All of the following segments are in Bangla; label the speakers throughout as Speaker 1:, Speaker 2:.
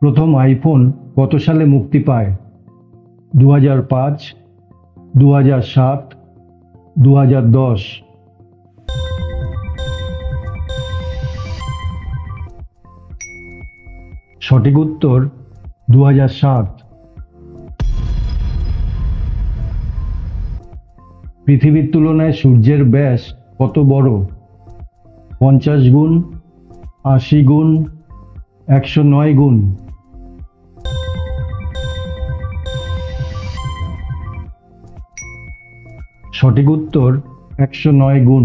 Speaker 1: প্রথম আইফোন কত সালে মুক্তি পায়? 2005, 2007, 2010? সঠিক উত্তর 2007। পৃথিবীর তুলনায় সূর্যের ব্যাস কত বড়? 50 গুণ, 80 গুণ, 109 গুণ? সঠিক উত্তর 109 গুণ।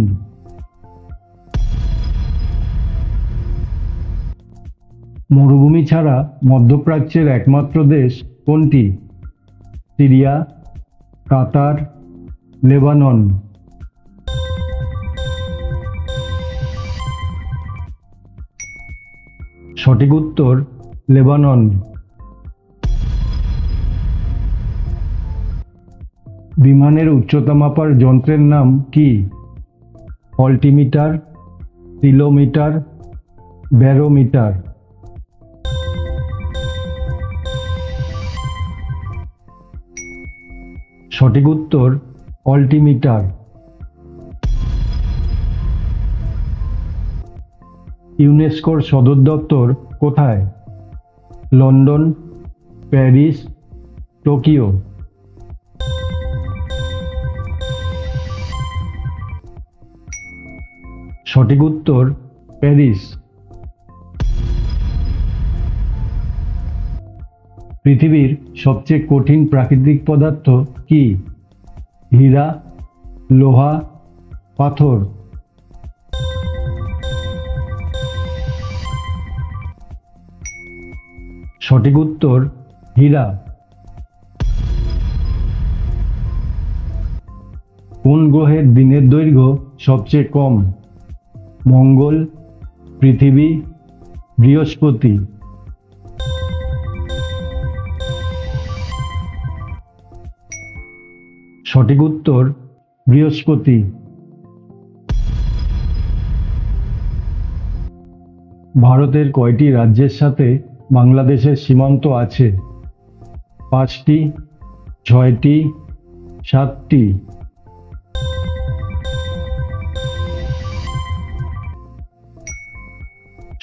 Speaker 1: মরুভূমি ছাড়া মধ্যপ্রাচ্যের একমাত্র দেশ কোনটি? Syria, Qatar, Lebanon? সঠিক উত্তর লেবানন। বিমানের উচ্চতা মাপার যন্ত্রের নাম কি? Altimeter, ceilometer, barometer? সঠিক উত্তর অল্টিমিটার। ইউনেস্কোর সদর দপ্তর কোথায়? London, Paris, Tokyo? সঠিক উত্তর প্যারিস। পৃথিবীর সবচেয়ে কঠিন প্রাকৃতিক পদার্থ কি? হীরা, লোহা, পাথর? সঠিক উত্তর হীরা। কোন গ্রহের দিনের দৈর্ঘ্য সবচেয়ে কম? মঙ্গল, পৃথিবী, বৃহস্পতি? সঠিক উত্তর বৃহস্পতি। ভারতের কয়টি রাজ্যের সাথে বাংলাদেশের সীমান্ত আছে? 5টি, 6টি, 7টি?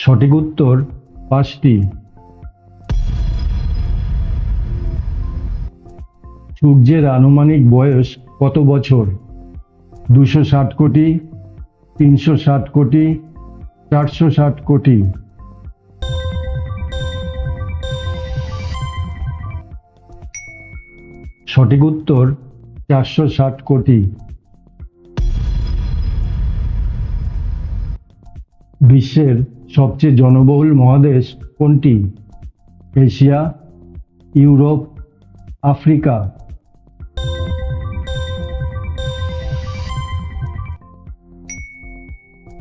Speaker 1: সঠিক উত্তর 5টি। সূর্যের আনুমানিক বয়স কত বছর? 260 কোটি, 360 কোটি, 460 কোটি? সঠিক উত্তর 460 কোটি। বিশ্বের সবচেয়ে জনবহুল মহাদেশ কোনটি? Asia, Europe, Africa?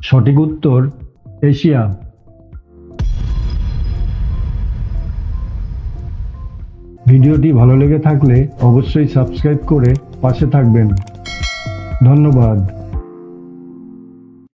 Speaker 1: সঠিক উত্তর এশিয়া। ভিডিওটি ভালো লেগে থাকলে অবশ্যই সাবস্ক্রাইব করে পাশে থাকবেন। ধন্যবাদ।